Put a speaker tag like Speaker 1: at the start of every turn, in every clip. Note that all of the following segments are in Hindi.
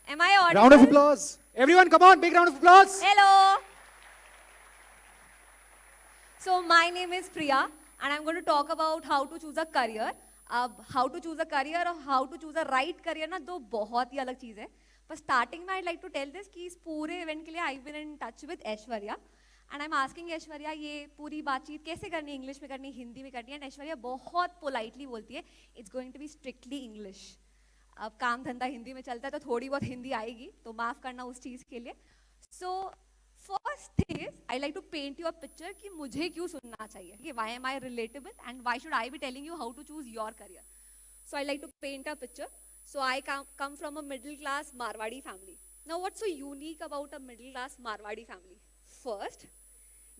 Speaker 1: Am I audible?
Speaker 2: Round of applause. Everyone, come on, big round of applause.
Speaker 1: Hello. So my name is Priya, and I'm going to talk about how to choose a career. अब how to choose a career और how to choose a right career ना दो बहुत ही अलग चीज़ है. पर starting में I'd like to tell this कि इस पूरे event के लिए I've been in touch with Aishwarya, and I'm asking Aishwarya ये पूरी बातचीत कैसे करनी है, इंग्लिश में करनी है, हिंदी में करनी है, and ऐश्वर्या बहुत politely बोलती है it's going to be strictly English. अब काम धंधा हिंदी में चलता है तो थोड़ी बहुत हिंदी आएगी, तो माफ करना उस चीज़ के लिए. So first thing is, I like to paint you a picture कि मुझे क्यों सुनना चाहिए, कि why am I relatable and why should I be telling you how to choose your career. So I like to paint a picture. So I come from a middle class Marwadi family. Now what's so unique about a middle class Marwadi family? First,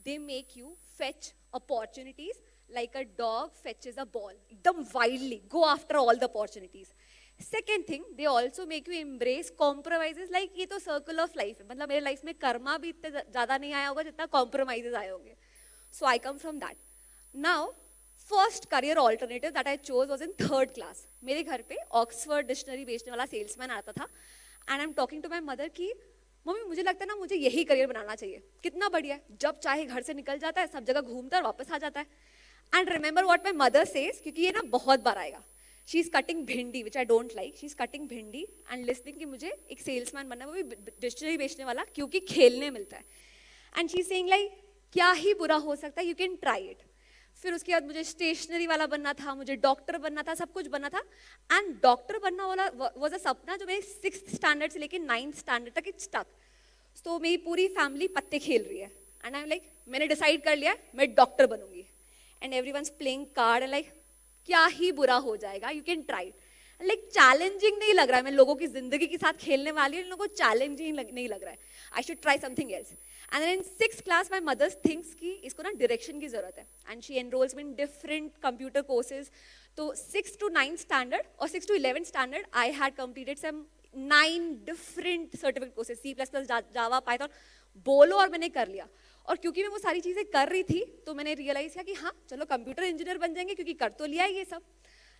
Speaker 1: they make you fetch opportunities like a dog fetches a ball. एकदम wildly, go after all the opportunities. Second thing, they also make you embrace compromises like ये तो circle of life है. मतलब मेरे लाइफ में कर्मा भी इतने ज़्यादा नहीं आया होगा जितना compromises आए होंगे. So I come from that. Now, first career alternative that I chose was in third class. मेरे घर पे Oxford dictionary बेचने वाला salesman आता था. And I'm talking to my mother कि मम्मी मुझे लगता है ना मुझे यही करियर बनाना चाहिए. कितना बढ़िया है, जब चाहे घर से निकल जाता है, सब जगह घूमता है और वापस आ जाता है. And remember what my mother says, क्योंकि ये ना बहुत बार आएगा. She's cutting भिंडी, which I don't like. She's cutting भिंडी and listening कि मुझे एक सेल्समैन बनना है, वो भी डिक्शनरी बेचने वाला, क्योंकि खेलने मिलता है. And she's saying like क्या ही बुरा हो सकता है, you can try it. फिर उसके बाद मुझे स्टेशनरी वाला बनना था, मुझे डॉक्टर बनना था, सब कुछ बनना था. एंड डॉक्टर बनना वाला वाज अ सपना जो मेरे 6th स्टैंडर्ड से लेके 9th स्टैंडर्ड तक इट स्टक. तो मेरी पूरी फैमिली पत्ते खेल रही है. एंड आई एम लाइक मैंने डिसाइड कर लिया मैं डॉक्टर बनूंगी. And everyone's playing card and like क्या ही बुरा हो जाएगा, you can try. Like challenging नहीं लग रहा है, मैं लोगों की जिंदगी के साथ खेलने वाली हूँ, इन लोगों को चैलेंजिंग नहीं लग रहा है. I should try something else. And then in 6th class my mother's thinks कि इसको ना डायरेक्शन की जरूरत है. And she enrolls me in different computer courses. तो 6th to 9th स्टैंडर्ड और 6th to 11th standard I had completed some 9 different certificate courses, C++, Java, Python, बोलो, और मैंने कर लिया. और क्योंकि मैं वो सारी चीज़ें कर रही थी तो मैंने रियलाइज किया कि हाँ चलो कंप्यूटर इंजीनियर बन जाएंगे, क्योंकि कर तो लिया है ये सब.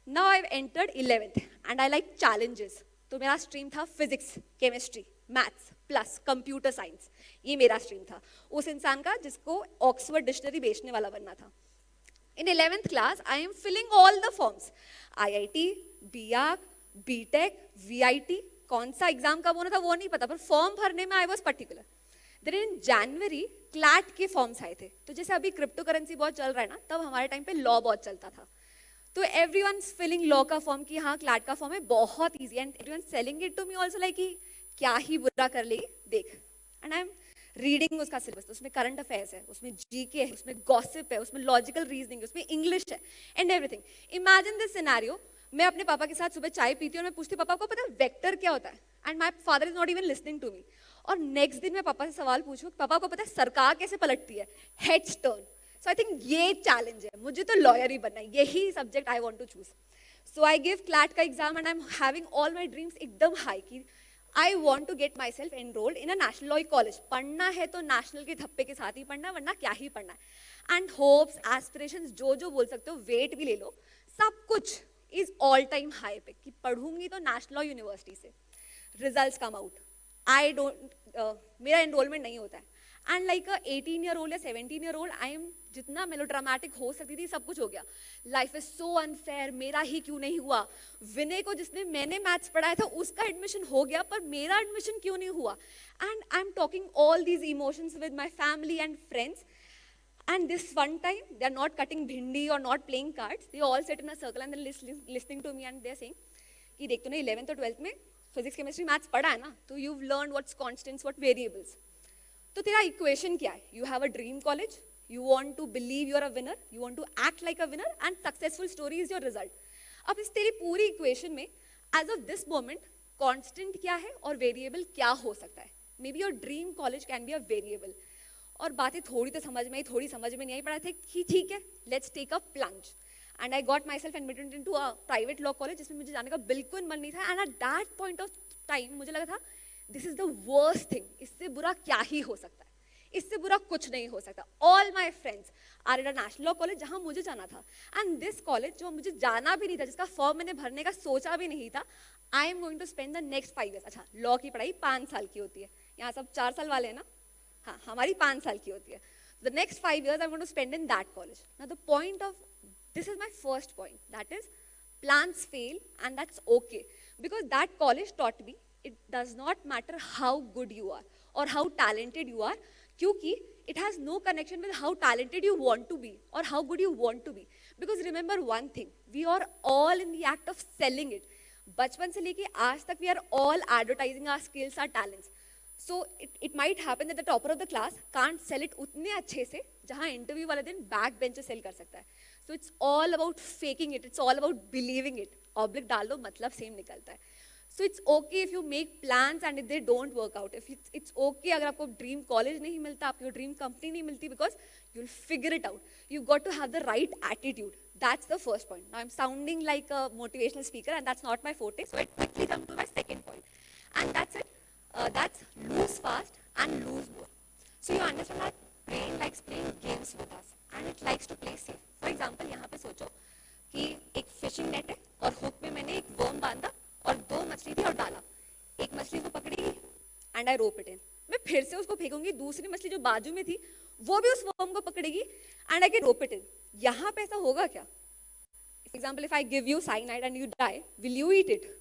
Speaker 1: Now I have entered 11th and I like challenges. तो मेरा स्ट्रीम था physics, chemistry, maths plus computer science. ये मेरा स्ट्रीम था उस इंसान का जिसको ऑक्सफोर्ड डिक्शनरी बेचने वाला बनना था. In 11th class, I am filling all the forms. IIT, BARC, BTech, VIT. कौन सा एग्जाम कब होना था वो नहीं पता, पर फॉर्म भरने में I was particular. Then in January CLAT के फॉर्म्स आए थे. तो जैसे अभी क्रिप्टो करेंसी बहुत चल रहा है ना, तब हमारे टाइम पे लॉ बहुत चलता था. तो एवरीवन फिलिंग लॉ का फॉर्म कि हाँ क्लैट का फॉर्म है, बहुत easy. And everyone telling it to me also like कि क्या ही बुरा कर लेगी देख. एंड आई एम रीडिंग उसका सिलेबस. उसमें करंट अफेयर्स है, उसमें जीके है, उसमें गॉसिप है, उसमें लॉजिकल रीजनिंग है, उसमें इंग्लिश है and everything. Imagine this scenario, मैं अपने पापा के साथ सुबह चाय पीती हूँ और मैं पूछती पापा को पता है वेक्टर क्या होता है, and my father is not even listening to me. और नेक्स्ट दिन मैं पापा से सवाल पूछूं पापा को पता है सरकार कैसे पलटती है, heads turn. So I think ये चैलेंज है, मुझे तो लॉयर ही बनना है, यही subject I want to choose. So I give CLAT का exam and I am having all my dreams एकदम हाई की I want to get myself enrolled in a national law college. पढ़ना है तो नेशनल के धप्पे के साथ ही पढ़ना है, वरना क्या ही पढ़ना है. एंड होप्स, एस्पिरेशंस, जो बोल सकते हो, वेट भी ले लो, सब कुछ इज ऑल टाइम हाई पे कि पढ़ूंगी तो नेशनल लॉ यूनिवर्सिटी से. Results come out, I don't, मेरा एनरोलमेंट नहीं होता है. एंड लाइक 18 ईयर ओल्ड या 17 ईयर ओल्ड आई एम जितना मेलोड्रामेटिक हो सकती थी सब कुछ हो गया. लाइफ इज सो अनफेयर, मेरा ही क्यों नहीं हुआ. विनय को जिसने मैंने मैथ्स पढ़ाया था उसका एडमिशन हो गया, पर मेरा एडमिशन क्यों नहीं हुआ. And I am talking all these emotions with my family and friends. And this one time, they are not cutting bhindi or not playing cards. They all sit in a circle and they're listening to me and they're saying, कि देख तूने 11th और 12th में फिजिक्स केमिस्ट्री मैथ्स पढ़ा है ना, तो you've learned what's constants, what variables. तो तेरा इक्वेशन क्या है? You have a dream college, you want to believe you're a winner, you want to act like a winner, and successful story is your result. अब इस तेरी पूरी इक्वेशन में as of this moment, constant क्या है और variable क्या हो सकता है? Maybe your dream college can be a variable. और बातें थोड़ी तो समझ में आई, थोड़ी समझ में नहीं आई, पढ़ा थे कि ठीक है let's take a plunge. And I got myself admitted into a private law college जिसमें मुझे जाने का बिल्कुल मन नहीं था. And at that point of time मुझे लगा था this is the worst thing, इससे बुरा क्या ही हो सकता है. इससे बुरा कुछ नहीं हो सकता. All my friends are at a national law college जहाँ मुझे जाना था, and this college जो मुझे जाना भी नहीं था, जिसका फॉर्म मैंने भरने का सोचा भी नहीं था, I am going to spend the next 5 years. अच्छा, लॉ की पढ़ाई 5 साल की होती है, यहाँ सब 4 साल वाले हैं ना, हाँ हमारी 5 साल की होती है. The next 5 years I'm going to spend in that college. Now the point of, this is my first point, that is plans fail and that's okay, because that college taught me it does not matter how good you are or how talented you are, क्योंकि it has no connection with how talented you want to be or how good you want to be. Because remember one thing, we are all in the act of selling it. बचपन से लेके आज तक we are all advertising our skills, our talents. So it might happen that the topper of the class can't sell it उतने अच्छे से जहाँ interview वाले दिन back bench sell कर सकता है. So it's all about faking it. It's all about believing it. Oblique डाल दो मतलब same निकलता है. So it's okay if you make plans and if they don't work out. If it's okay अगर आपको dream college नहीं मिलता, आपको dream company नहीं मिलती, because you'll figure it out. You've got to have the right attitude. That's the first point. Now I'm sounding like a motivational speaker and that's not my forte. So I quickly jump to my second point. And that's it. That's lose fast and lose more. So you understand that brain likes playing games with us and it likes to play safe. For example, यहाँ पे सोचो कि एक fishing net है और hook में मैंने एक worm बांधा और 2 मछली थी और डाला. एक मछली को पकड़ेगी and I rope it in. मैं फिर से उसको फेंकूंगी, दूसरी मछली जो बाजू में थी वो भी उस worm को पकड़ेगी and I can rope it in. यहाँ पे ऐसा होगा क्या? For example, if I give you cyanide and you die, will you eat it?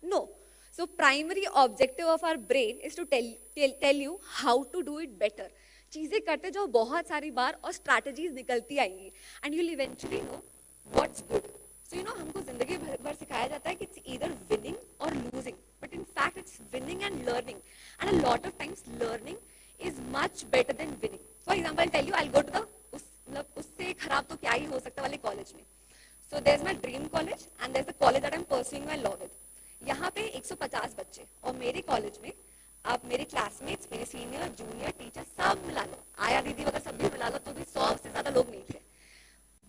Speaker 1: No. So primary objective of our brain is to tell you how to do it better. चीजें करते जाओ बहुत सारी बार और strategies निकलती आएंगी and you'll eventually know what's good. So you know हमको जिंदगी भर सिखाया जाता है कि it's either winning or losing, but in fact it's winning and learning, and a lot of times learning is much better than winning. For example, I'll tell you, I'll go to the उससे खराब तो क्या ही हो सकता वाले कॉलेज में. So there's my dream college and there's the college that I'm pursuing my law with. यहाँ पे 150 बच्चे और मेरे कॉलेज में आप मेरे क्लासमेट्स, मेरे सीनियर, जूनियर, टीचर सब मिला लो, आया दीदी वगैरह सब भी मिला लो तो भी 100 से ज्यादा लोग नहीं थे.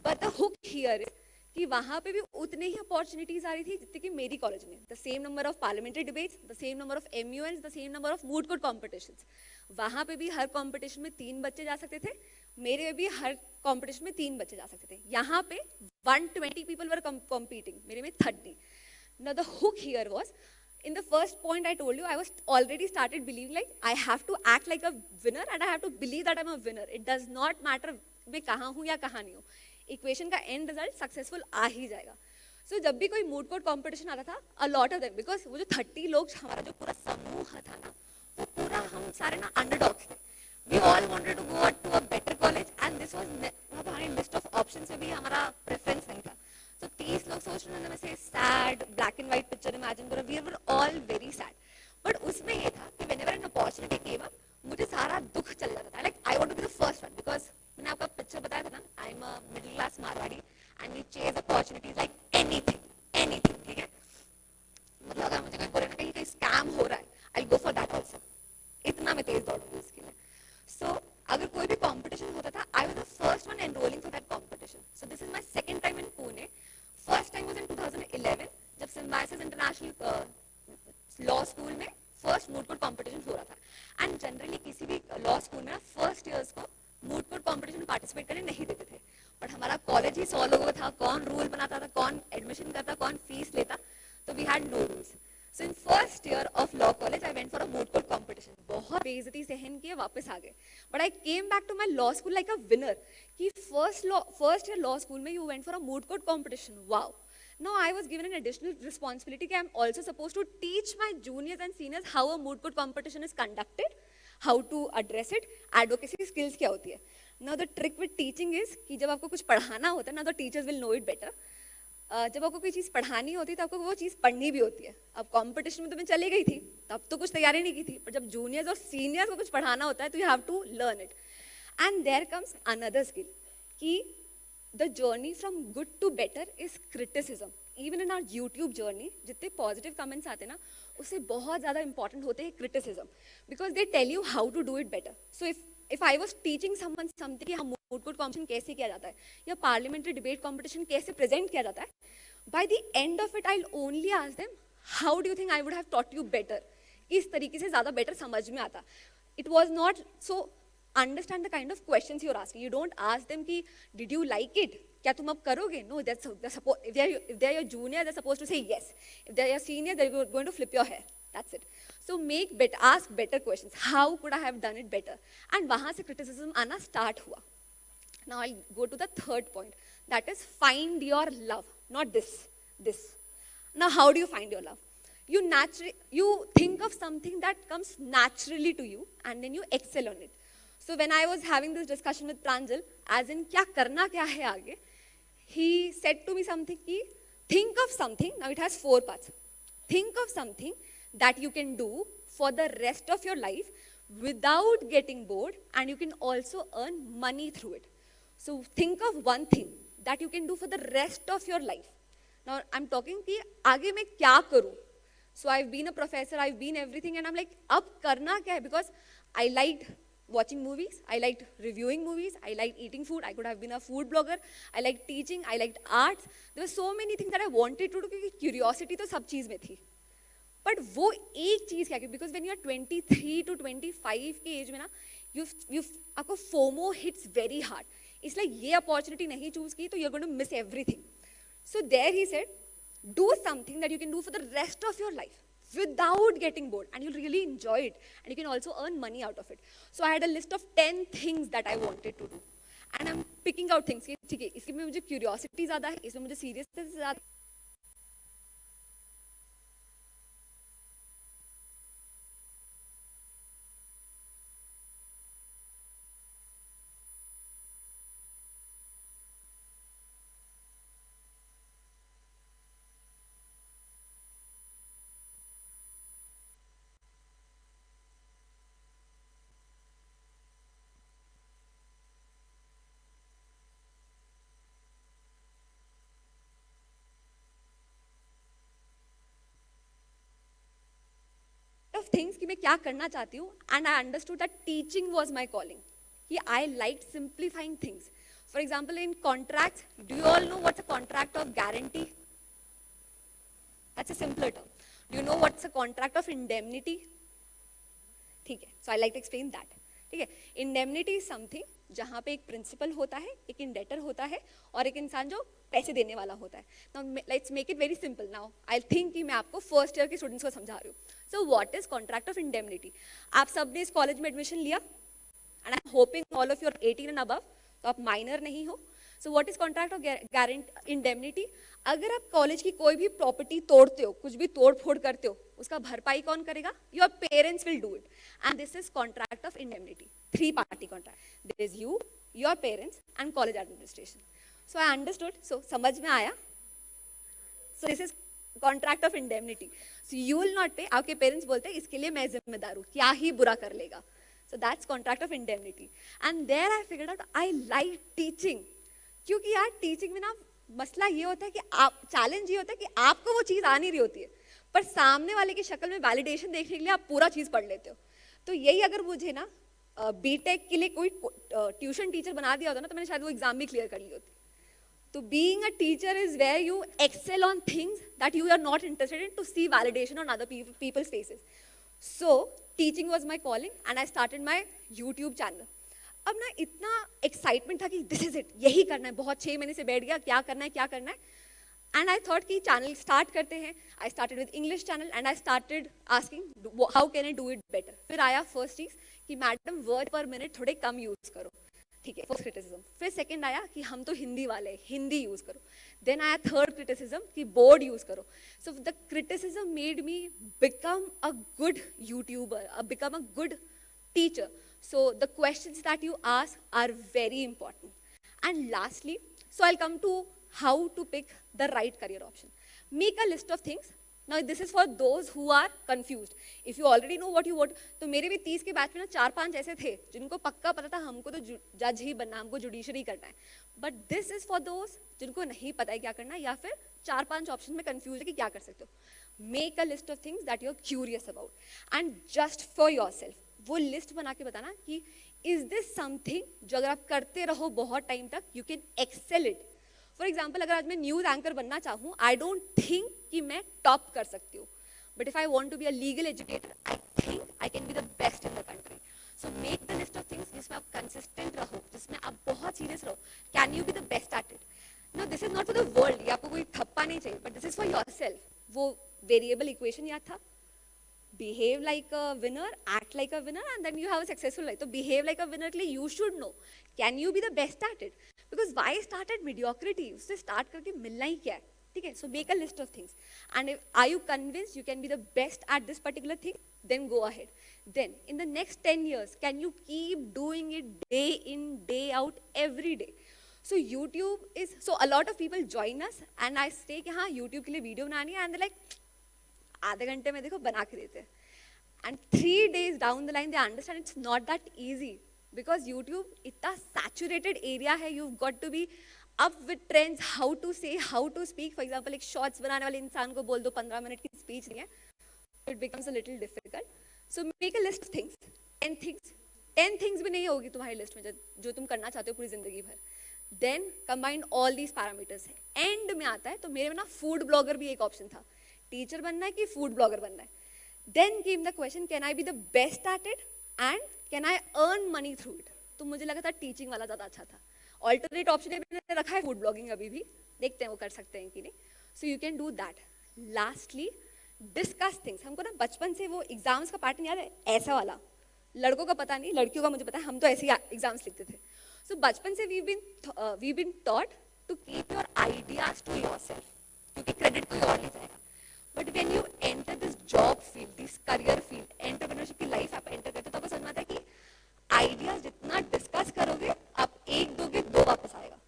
Speaker 1: But the hook here is कि वहाँ पे भी उतने ही अपॉर्चुनिटीज आ रही थी जितने कि मेरी कॉलेज में. The same number of parliamentary debates, the same number of MUNs, the same number of moot court competitions. वहाँ पे भी हर कॉम्पिटिशन में 3 बच्चे जा सकते थे, मेरे में भी हर कॉम्पिटिशन में 3 बच्चे जा सकते थे. यहाँ पे 120 people were competing, मेरे में 30. Now the hook here was, in the first point I told you, I was already started believing like I have to act like a winner and I have to believe that I'm a winner. It does not matter मैं कहाँ हूँ या कहाँ नहीं हूँ. इक्वेशन का एंड रिजल्ट सक्सेसफुल आ ही जाएगा. सो जब भी कोई मूड कोर्ट कॉम्पिटिशन आता था, अ लॉट ऑफ देम, बिकॉज वो जो 30 लोग हमारा जो पूरा समूह था ना, वो पूरा हम सारे ना अंडरडॉग्स थे. We all wanted to go to a better college and this was मतलब हमारी लिस्ट ऑफ ऑप्शंस में भी हमारा प्रेफरेंस नहीं था. तो 30 लोग सोच रहे थे वैसे sad black and white picture imagine करो, we were all very sad. But उसमें ये था कि whenever an opportunity came up, मुझे सारा दुख चल जाता था. Like I want to be the first one, because मैंने आपका पिक्चर बताया था ना, I am a middle class Marwari and we chase opportunities like anything. ठीक है, मतलब अगर मुझे कोई बोले ना कहीं कहीं स्कैम हो रहा है, I will go for that also. इतना मैं तेज दौड़ूंगी उसके लिए. सो अगर कोई भी कंपटीशन होता था, I was the first one enrolling for that competition. So this is my second time in Pune. First time was in 2011 जब सिम्बायोसिस इंटरनेशनल लॉ स्कूल में फर्स्ट मूड कोर्ट कंपटीशन हो रहा था. एंड जनरली किसी भी लॉ स्कूल में ना फर्स्ट ईयर्स को मूड कोर्ट कंपटीशन में पार्टिसिपेट करने नहीं देते थे. बट हमारा कॉलेज ही 100 लोगों का था, कौन रूल बनाता था, कौन एडमिशन करता, कौन फीस लेता, तो we had no rules. So in first year of law college I went for a moot court competition. बहुत बेइज्जती सहन किए, वापस आ गए. But I came back to my law school like a winner. कि फर्स्ट ईयर लॉ स्कूल में you went for a moot court competition, wow. Now I was given an additional responsibility that I'm also supposed to teach my juniors and seniors how a moot court competition is conducted, how to address it, advocacy skills क्या होती है. Now the trick with teaching is कि जब आपको कुछ पढ़ाना होता है ना, the teachers will know it better. जब आपको कोई चीज़ पढ़ानी होती है तो आपको वो चीज़ पढ़नी भी होती है. अब कंपटीशन में तो मैं चली गई थी, तब तो कुछ तैयारी नहीं की थी, पर जब जूनियर्स और सीनियर्स को कुछ पढ़ाना होता है तो you have to learn it. And there comes another skill कि the journey from good to better is criticism. Even in our YouTube journey, जितने positive comments आते हैं ना, उससे बहुत ज़्यादा important होते हैं criticism, because they tell you how to do it better. So if I was teaching someone something कि हम moot court competition कैसे किया जाता है या parliamentary debate competition कैसे present किया जाता है, by the end of it I'll only ask them, how do you think I would have taught you better? इस तरीके से ज़्यादा better समझ में आता. It was not so understand the kind of questions you're asking. You don't ask them ki, did you like it? क्या तुम अब करोगे? No, if they're your junior, they're supposed to say yes. If they're your senior, they're going to flip your hair. That's it. So ask better questions. How could I have done it better? And वहाँ से criticism आना start हुआ. Now I'll go to the third point. That is find your love. Not this. Now how do you find your love? You think of something that comes naturally to you and then you excel on it. So when I was having this discussion with Pranjal, as in क्या करना क्या है आगे, he said to me something ki, think of something, now it has 4 parts. Think of something that you can do for the rest of your life without getting bored, and you can also earn money through it. So think of one thing that you can do for the rest of your life. Now I'm talking ki आगे मैं क्या करूँ? So I've been a professor, I've been everything, and I'm like, अब करना क्या है? Because I liked watching movies, I liked reviewing movies, I liked eating food, I could have been a food blogger, I liked teaching, I liked arts. There were so many things that I wanted to do क्योंकि curiosity तो सब चीज़ में थी. But वो एक चीज़ क्या? Because when you're 23 to 25 के एज में ना, आपको FOMO hits very hard. इसलिए ये opportunity नहीं choose की तो you're going to miss everything. So there he said, do something that you can do for the rest of your life without getting bored, and you'll really enjoy it, and you can also earn money out of it. So I had a list of 10 things that I wanted to do, and I'm picking out things. ठीक है, इसमें मुझे curiosity ज़्यादा है, इसमें मुझे seriousness ज़्यादा. Of things कि मैं क्या करना चाहती हूँ, and I understood that teaching was my calling. कि I liked simplifying things. For example, in contracts, do you all know what's a contract of guarantee? That's a simpler term. Do you know what's a contract of indemnity? ठीक है, so I like to explain that. ठीक है, indemnity is something जहाँ पे एक प्रिंसिपल होता है, एक इंडेटर होता है और एक इंसान जो पैसे देने वाला होता है. Now let's make it very simple. Now I'll think कि मैं आपको फर्स्ट ईयर के स्टूडेंट्स को समझा रही हूँ. So what is contract of indemnity? आप सबने इस कॉलेज में एडमिशन लिया, and I'm hoping all of you are 18 and above, तो आप माइनर नहीं हो. So what is contract of indemnity? अगर आप कॉलेज की कोई भी प्रॉपर्टी तोड़ते हो, कुछ भी तोड़ फोड़ करते हो, उसका भरपाई कौन करेगा? Your parents will do it, and this is contract of indemnity. 3-party contract. There is you, your parents, and college administration. So I understood. So समझ में आया? So this is contract of indemnity. So you will not pay. आपके parents बोलते हैं इसके लिए मैं जिम्मेदार हूँ, क्या ही बुरा कर लेगा. So that's contract of indemnity. And there I figured out I like teaching. क्योंकि यार टीचिंग में ना मसला ये होता है कि आप चैलेंज ये होता है कि आपको वो चीज़ आ नहीं रही होती है, पर सामने वाले की शक्ल में वैलिडेशन देखने के लिए आप पूरा चीज़ पढ़ लेते हो. तो यही अगर मुझे ना बीटेक के लिए कोई ट्यूशन टीचर बना दिया होता ना, तो मैंने शायद वो एग्जाम भी क्लियर कर ली होती. तो being a teacher is where you excel on things that you are not interested in to see validation on other people's faces. So teaching was my calling and I started my YouTube channel. अब ना इतना एक्साइटमेंट था कि दिस इज इट, यही करना है. बहुत 6 महीने से बैठ गया, क्या करना है क्या करना है. एंड आई थॉट कि चैनल स्टार्ट करते हैं. I started with English channel and I started asking how can I do it better. फिर आया फर्स्ट चीज कि मैडम वर्ड पर मिनट थोड़े कम यूज करो. ठीक है, फर्स्ट क्रिटिसिज्म. फिर सेकंड आया कि हम तो हिंदी वाले हैं, हिंदी यूज करो. देन आया थर्ड क्रिटिसिज्म कि बोर्ड यूज करो. So the criticism made me become a good YouTuber, become a good teacher. So the questions that you ask are very important. And lastly, so I'll come to how to pick the right career option. Make a list of things. Now this is for those who are confused. If you already know what you want, तो मेरे भी 30 के बैच में ना 4-5 ऐसे थे जिनको पक्का पता था हमको तो जज ही बनना, हमको जुडिशरी करना है. But this is for those जिनको नहीं पता है क्या करना है, या फिर 4-5 ऑप्शन में कंफ्यूज है कि क्या कर सकते हो. Make a list of things that you're curious about, and just for yourself. वो लिस्ट बना के बताना कि इज दिस समथिंग जो अगर आप करते रहो बहुत टाइम तक you can excel it. For example, अगर आज मैं न्यूज़ एंकर बनना चाहूँ, आई डोंट थिंक कि मैं टॉप कर सकती हूँ, but if I want to be a legal educator, I think I can be the best in the country.
Speaker 3: So make the list of things जिसमें आप कंसिस्टेंट रहो, जिसमें आप बहुत सीरियस रहो. Can you be the best at it? No, this is not for the world, ये आपको कोई थप्पा नहीं चाहिए, but this is for yourself. वो वेरिएबल इक्वेशन याद था, behave like a winner, act like a winner, and then you have a successful life. So behave like a winner के लिए you should know, can you be the best at it? Because why start at mediocrity? उससे start करके मिलना ही क्या है, ठीक है? So make a list of things, and if, are you convinced you can be the best at this particular thing? Then go ahead. Then in the next 10 years, can you keep doing it day in, day out, every day? So YouTube is, so a lot of people join us, and I say कि हाँ YouTube के लिए वीडियो बनानी है, and they're like आधे घंटे में देखो बना के देते हैं. And 3 days down the line they understand it's not that easy, because YouTube इतना सैचुरेटेड एरिया है. You got to be up with trends, how to say, how to speak. For example एक शॉर्ट्स बनाने वाले इंसान को बोल दो 15 मिनट की स्पीच नहीं है, it becomes a little difficult. So make a list of things, 10 things भी नहीं होगी तुम्हारी लिस्ट में जो तुम करना चाहते हो पूरी जिंदगी भर. Then combine all these parameters. End में आता है, तो मेरे में ना फूड ब्लॉगर भी एक ऑप्शन था. टीचर बनना है कि फूड ब्लॉगर बनना है. Then came the question, can I be the best at it and can I earn money through it? तो मुझे लगा था टीचिंग वाला ज़्यादा अच्छा था. ऑल्टरनेट ऑप्शन मैंने रखा है फूड ब्लॉगिंग, अभी भी देखते हैं वो कर सकते हैं कि नहीं. So you can do that. Lastly discuss things. हमको ना बचपन से वो एग्जाम्स का पैटर्न याद है, ऐसा वाला. लड़कों का पता नहीं, लड़कियों का मुझे पता है, हम तो ऐसे ही एग्जाम्स लिखते थे. सो बचपन से we been taught to keep your ideas to yourself, क्योंकि क्रेडिट कोई और नहीं जाएगा. But when you enter this job field, this career field, entrepreneurship की लाइफ आप एंटर करते हो, तो आपको समझ में आता है कि आइडियाज जितना डिस्कस करोगे, आप एक दोगे, दो वापस आएगा.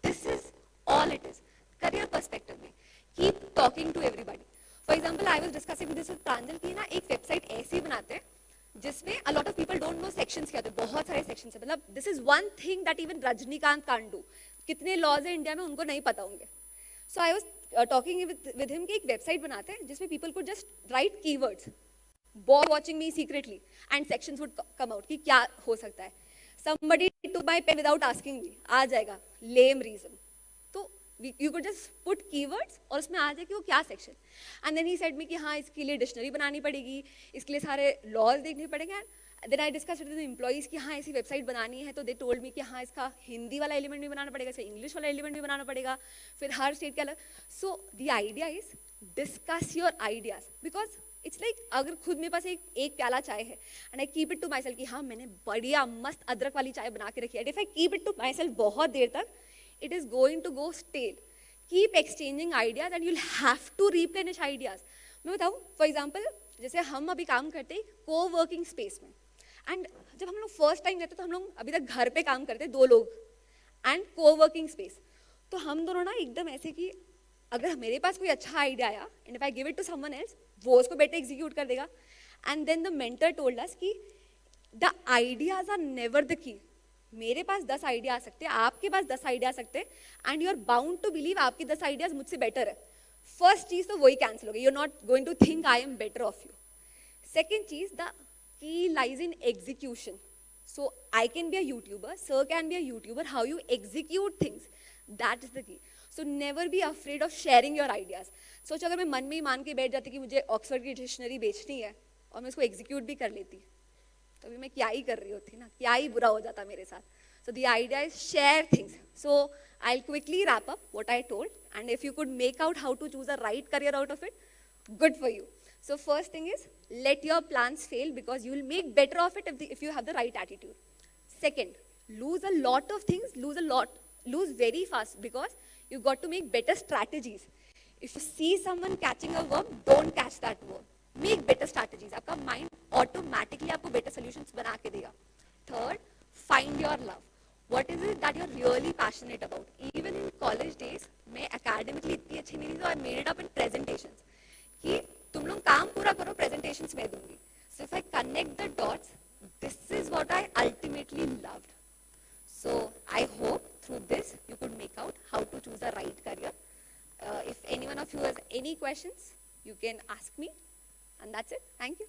Speaker 3: This is all it is. Career perspective में keep talking to everybody. For example I was discussing this with Pranjal की ना एक वेबसाइट ऐसी बनाते हैं जिसमें a lot of people don't know sections क्या होते हैं. बहुत सारे सेक्शंस है, मतलब this is one thing that even Rajinikanth can't do. कितने लॉज है इंडिया में उनको नहीं पता होंगे. So I was talking with him कि एक वेबसाइट बनाते हैं जिसमें पीपल को just right keywords, boy watching me secretly, and sections would come out कि क्या हो सकता है. somebody took my pen without asking me, आ जाएगा lame reason. तो you could just put keywords और उसमें आ जाए कि वो क्या section. And then he said me कि हाँ इसके लिए डिक्शनरी बनानी पड़ेगी, इसके लिए सारे लॉज देखने पड़ेंगे. Then I discuss with the employees कि हाँ ऐसी वेबसाइट बनानी है, तो दे टोल्ड मी कि हाँ इसका हिंदी वाला एलिमेंट भी बनाना पड़ेगा, इसका इंग्लिश वाला एलिमेंट भी बनाना पड़ेगा, फिर हर स्टेट के अलग. So the idea is discuss your ideas, because it's like अगर खुद मेरे पास एक प्याला चाय है and I keep it to myself कि हाँ मैंने बढ़िया मस्त अदरक वाली चाय बना के रखी है, if I keep it to myself बहुत देर तक, it is going to go stale. Keep exchanging ideas and you'll have to replenish ideas. मैं बताऊँ, for example, जैसे हम अभी काम करते हैं co-working space में, and जब हम लोग first time रहते तो हम लोग अभी तक घर पे काम करते 2 लोग and co-working space. तो हम दोनों ना एकदम ऐसे कि अगर मेरे पास कोई अच्छा आइडिया आया and if I give it to someone else, वो उसको बेटर एग्जीक्यूट कर देगा. And then the mentor told us कि the ideas are never the key. मेरे पास 10 आइडिया आ सकते हैं, आपके पास 10 आइडिया आ सकते हैं, and you are bound to believe आपके 10 आइडियाज मुझसे बेटर है. फर्स्ट चीज तो वही कैंसिल हो गई, you are not going to think I am better off you. Second चीज, the key lies in execution. So I can be a YouTuber, sir can be a YouTuber, how you execute things, that is the key. So never be afraid of sharing your ideas. सोचो अगर मैं मन में ही मान के बैठ जाती कि मुझे ऑक्सफर्ड की डिक्शनरी बेचनी है और मैं उसको एग्जीक्यूट भी कर लेती, तो अभी मैं क्या ही कर रही होती ना, क्या ही बुरा हो जाता मेरे साथ. So the idea is share things. So I'll quickly wrap up what I told, and if you could make out how to choose a right career out of it, good for you. So first thing is, let your plans fail because you will make better of it if you have the right attitude. Second, lose a lot of things, lose very fast because you got to make better strategies. If you see someone catching a worm, don't catch that worm. Make better strategies. आपका mind automatically आपको better solutions बना के देगा. Third, find your love. What is it that you're really passionate about? Even in college days, मैं academically इतनी अच्छी नहीं थी, so I made it up in presentations. कि तुम लोग काम पूरा करो, presentations मैं दूंगी. So if I connect the dots, this is what I ultimately loved. So I hope through this you could make out how to choose the right career. If any one of you has any questions, you can ask me, and that's it. Thank you.